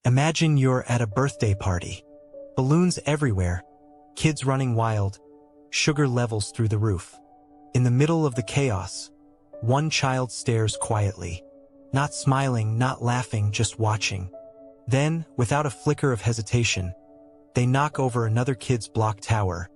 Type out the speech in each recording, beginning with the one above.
Imagine you're at a birthday party. Balloons everywhere, kids running wild, sugar levels through the roof. In the middle of the chaos, one child stares quietly, not smiling, not laughing, just watching. Then, without a flicker of hesitation, they knock over another kid's block tower,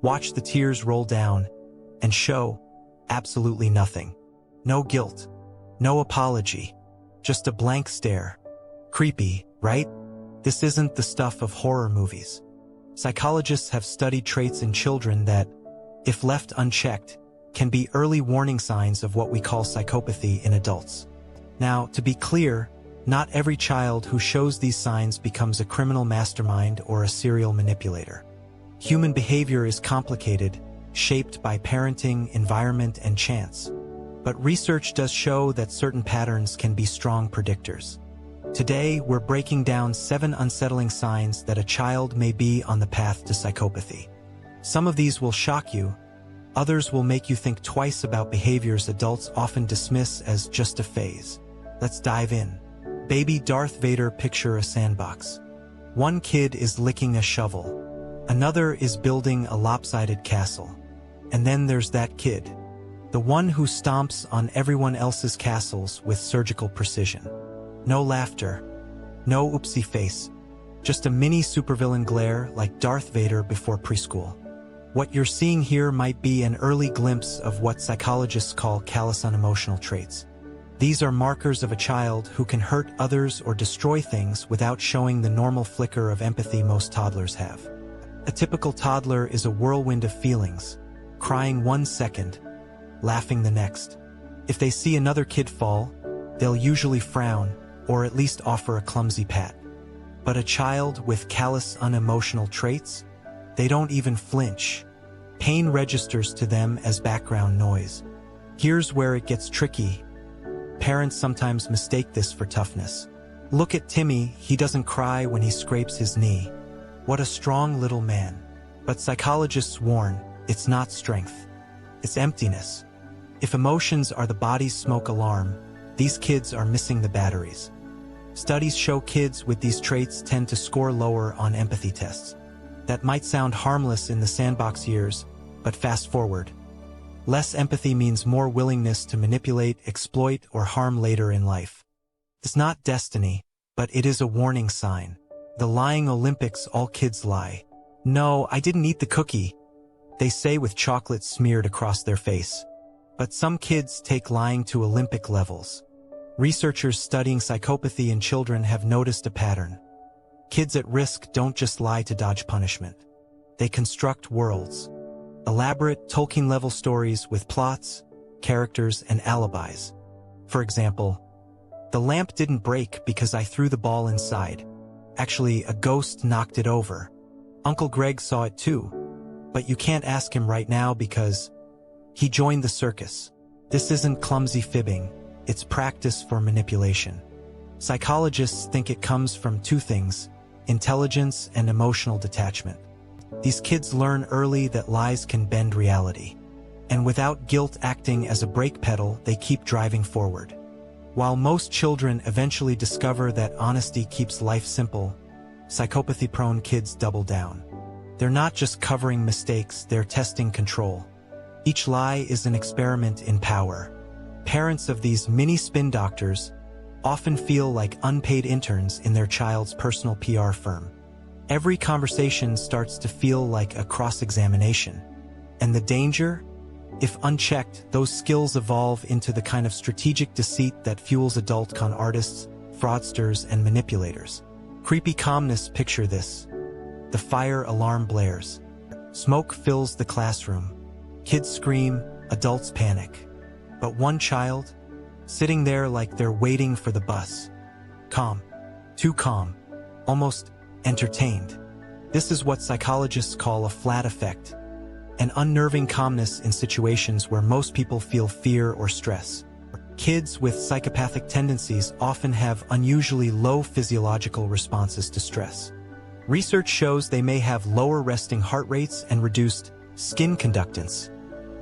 watch the tears roll down, and show absolutely nothing. No guilt, no apology, just a blank stare. Creepy, right? This isn't the stuff of horror movies. Psychologists have studied traits in children that, if left unchecked, can be early warning signs of what we call psychopathy in adults. Now, to be clear, not every child who shows these signs becomes a criminal mastermind or a serial manipulator. Human behavior is complicated, shaped by parenting, environment, and chance. But research does show that certain patterns can be strong predictors. Today, we're breaking down 7 unsettling signs that a child may be on the path to psychopathy. Some of these will shock you, others will make you think twice about behaviors adults often dismiss as just a phase. Let's dive in. Baby Darth Vader. Picture a sandbox. One kid is licking a shovel. Another is building a lopsided castle. And then there's that kid, the one who stomps on everyone else's castles with surgical precision. No laughter, no oopsie face, just a mini supervillain glare like Darth Vader before preschool. What you're seeing here might be an early glimpse of what psychologists call callous unemotional traits. These are markers of a child who can hurt others or destroy things without showing the normal flicker of empathy most toddlers have. A typical toddler is a whirlwind of feelings, crying one second, laughing the next. If they see another kid fall, they'll usually frown, or at least offer a clumsy pat. But a child with callous unemotional traits? They don't even flinch. Pain registers to them as background noise. Here's where it gets tricky. Parents sometimes mistake this for toughness. Look at Timmy, he doesn't cry when he scrapes his knee. What a strong little man. But psychologists warn, it's not strength. It's emptiness. If emotions are the body's smoke alarm, these kids are missing the batteries. Studies show kids with these traits tend to score lower on empathy tests. That might sound harmless in the sandbox years, but fast forward. Less empathy means more willingness to manipulate, exploit, or harm later in life. It's not destiny, but it is a warning sign. The lying Olympics, all kids lie. No, I didn't eat the cookie, they say with chocolate smeared across their face. But some kids take lying to Olympic levels. Researchers studying psychopathy in children have noticed a pattern. Kids at risk don't just lie to dodge punishment. They construct worlds. Elaborate, Tolkien-level stories with plots, characters, and alibis. For example, the lamp didn't break because I threw the ball inside. Actually, a ghost knocked it over. Uncle Greg saw it too. But you can't ask him right now because he joined the circus. This isn't clumsy fibbing. It's practice for manipulation. Psychologists think it comes from 2 things: intelligence and emotional detachment. These kids learn early that lies can bend reality. And without guilt acting as a brake pedal, they keep driving forward. While most children eventually discover that honesty keeps life simple, psychopathy-prone kids double down. They're not just covering mistakes, they're testing control. Each lie is an experiment in power. Parents of these mini spin doctors often feel like unpaid interns in their child's personal PR firm. Every conversation starts to feel like a cross-examination. And the danger? If unchecked, those skills evolve into the kind of strategic deceit that fuels adult con artists, fraudsters, and manipulators. Creepy calmness. Picture this. The fire alarm blares. Smoke fills the classroom. Kids scream, adults panic. But one child, sitting there like they're waiting for the bus. Calm. Too calm. Almost entertained. This is what psychologists call a flat effect. An unnerving calmness in situations where most people feel fear or stress. Kids with psychopathic tendencies often have unusually low physiological responses to stress. Research shows they may have lower resting heart rates and reduced skin conductance,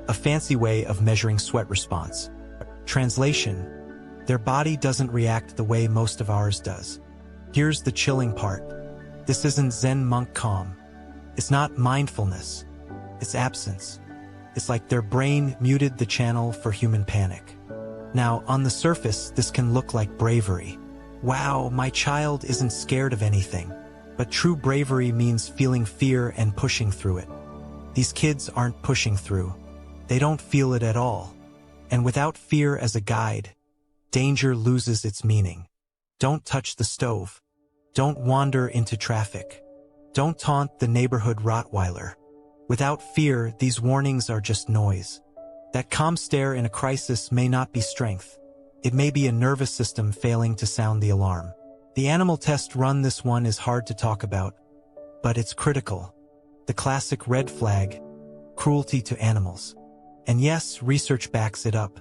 a fancy way of measuring sweat response. Translation: their body doesn't react the way most of ours does. Here's the chilling part. This isn't Zen monk calm. It's not mindfulness. It's absence. It's like their brain muted the channel for human panic. Now, on the surface, this can look like bravery. Wow, my child isn't scared of anything. But true bravery means feeling fear and pushing through it. These kids aren't pushing through. They don't feel it at all. And without fear as a guide, danger loses its meaning. Don't touch the stove. Don't wander into traffic. Don't taunt the neighborhood Rottweiler. Without fear, these warnings are just noise. That calm stare in a crisis may not be strength. It may be a nervous system failing to sound the alarm. The animal test run, this one is hard to talk about, but it's critical. The classic red flag, cruelty to animals. And yes, research backs it up.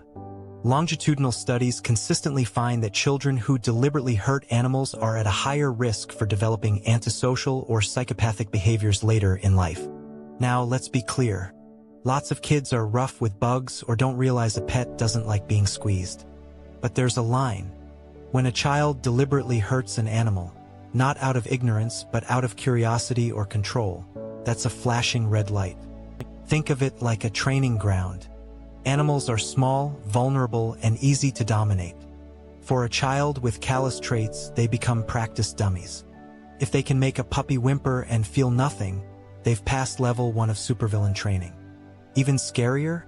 Longitudinal studies consistently find that children who deliberately hurt animals are at a higher risk for developing antisocial or psychopathic behaviors later in life. Now, let's be clear. Lots of kids are rough with bugs or don't realize a pet doesn't like being squeezed. But there's a line. When a child deliberately hurts an animal, not out of ignorance but out of curiosity or control, that's a flashing red light. Think of it like a training ground. Animals are small, vulnerable, and easy to dominate. For a child with callous traits, they become practice dummies. If they can make a puppy whimper and feel nothing, they've passed level 1 of supervillain training. Even scarier?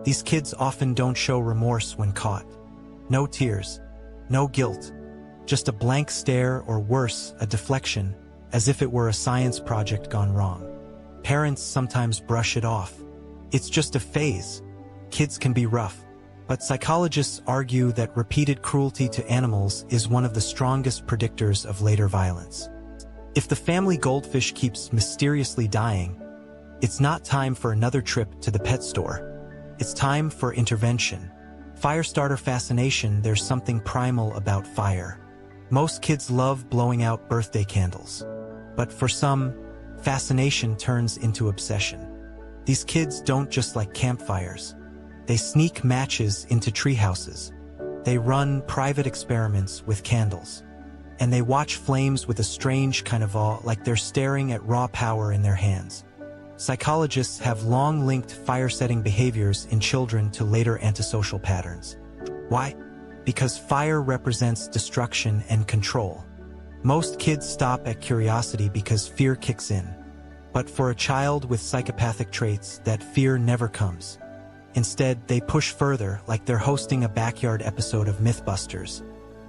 These kids often don't show remorse when caught. No tears, no guilt, just a blank stare or worse, a deflection, as if it were a science project gone wrong. Parents sometimes brush it off. It's just a phase. Kids can be rough, but psychologists argue that repeated cruelty to animals is one of the strongest predictors of later violence. If the family goldfish keeps mysteriously dying, it's not time for another trip to the pet store. It's time for intervention. Firestarter fascination, there's something primal about fire. Most kids love blowing out birthday candles. But for some, fascination turns into obsession. These kids don't just like campfires. They sneak matches into treehouses. They run private experiments with candles. And they watch flames with a strange kind of awe, like they're staring at raw power in their hands. Psychologists have long linked fire-setting behaviors in children to later antisocial patterns. Why? Because fire represents destruction and control. Most kids stop at curiosity because fear kicks in. But for a child with psychopathic traits, that fear never comes. Instead, they push further, like they're hosting a backyard episode of Mythbusters.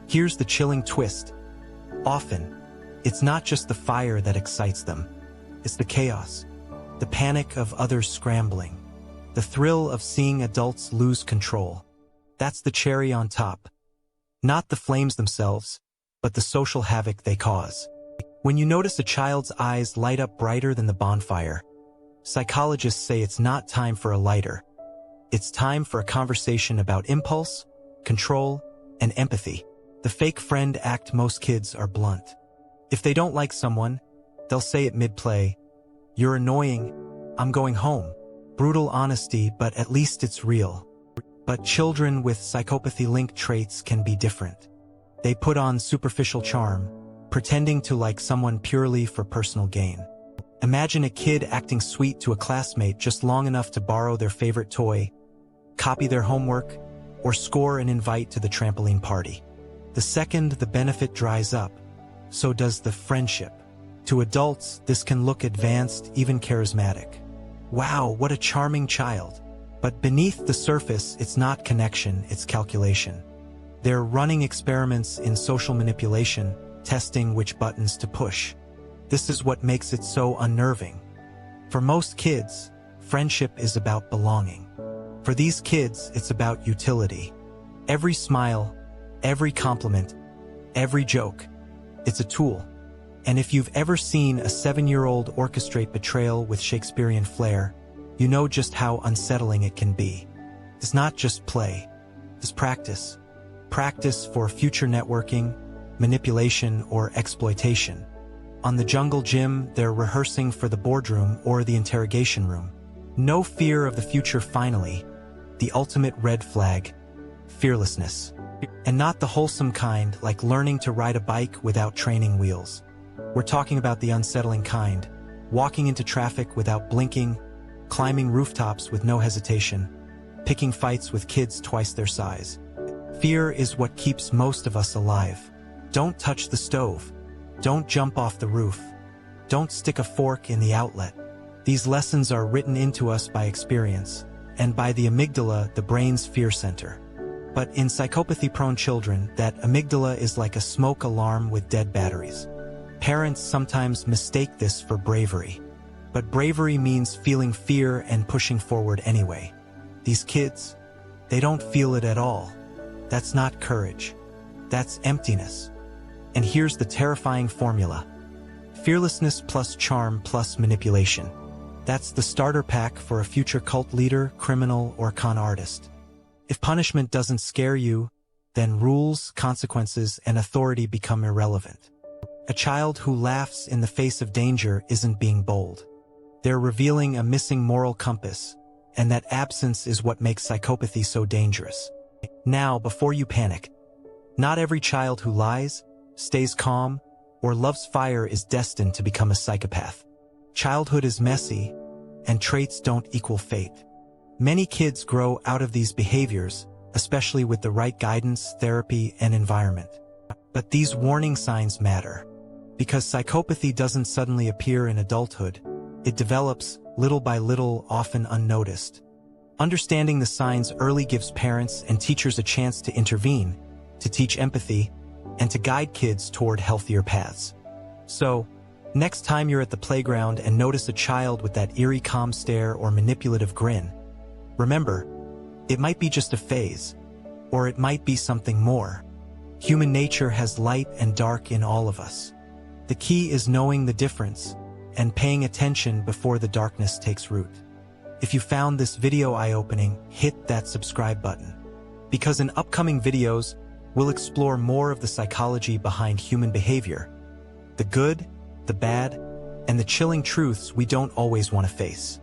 Here's the chilling twist. Often, it's not just the fire that excites them. It's the chaos, the panic of others scrambling, the thrill of seeing adults lose control. That's the cherry on top. Not the flames themselves, but the social havoc they cause. When you notice a child's eyes light up brighter than the bonfire, psychologists say it's not time for a lighter. It's time for a conversation about impulse, control, and empathy. The fake friend act. Most kids are blunt. If they don't like someone, they'll say it mid-play, "You're annoying, I'm going home." Brutal honesty, but at least it's real. But children with psychopathy-linked traits can be different. They put on superficial charm, pretending to like someone purely for personal gain. Imagine a kid acting sweet to a classmate just long enough to borrow their favorite toy, copy their homework, or score an invite to the trampoline party. The second the benefit dries up, so does the friendship. To adults, this can look advanced, even charismatic. Wow, what a charming child. But beneath the surface, it's not connection, it's calculation. They're running experiments in social manipulation, testing which buttons to push. This is what makes it so unnerving. For most kids, friendship is about belonging. For these kids, it's about utility. Every smile, every compliment, every joke, it's a tool. And if you've ever seen a 7-year-old orchestrate betrayal with Shakespearean flair, you know just how unsettling it can be. It's not just play, it's practice. Practice for future networking, manipulation, or exploitation. On the jungle gym, they're rehearsing for the boardroom or the interrogation room. No fear of the future. Finally, the ultimate red flag, fearlessness. And not the wholesome kind, like learning to ride a bike without training wheels. We're talking about the unsettling kind, walking into traffic without blinking, climbing rooftops with no hesitation, picking fights with kids twice their size. Fear is what keeps most of us alive. Don't touch the stove. Don't jump off the roof. Don't stick a fork in the outlet. These lessons are written into us by experience, and by the amygdala, the brain's fear center. But in psychopathy-prone children, that amygdala is like a smoke alarm with dead batteries. Parents sometimes mistake this for bravery. But bravery means feeling fear and pushing forward anyway. These kids, they don't feel it at all. That's not courage. That's emptiness. And here's the terrifying formula. Fearlessness plus charm plus manipulation. That's the starter pack for a future cult leader, criminal, or con artist. If punishment doesn't scare you, then rules, consequences, and authority become irrelevant. A child who laughs in the face of danger isn't being bold. They're revealing a missing moral compass, and that absence is what makes psychopathy so dangerous. Now, before you panic, not every child who lies, stays calm, or loves fire is destined to become a psychopath. Childhood is messy, and traits don't equal fate. Many kids grow out of these behaviors, especially with the right guidance, therapy, and environment. But these warning signs matter, because psychopathy doesn't suddenly appear in adulthood. It develops, little by little, often unnoticed. Understanding the signs early gives parents and teachers a chance to intervene, to teach empathy, and to guide kids toward healthier paths. So, next time you're at the playground and notice a child with that eerie calm stare or manipulative grin, remember, it might be just a phase, or it might be something more. Human nature has light and dark in all of us. The key is knowing the difference and paying attention before the darkness takes root. If you found this video eye-opening, hit that subscribe button. Because in upcoming videos, we'll explore more of the psychology behind human behavior, the good, the bad, and the chilling truths we don't always want to face.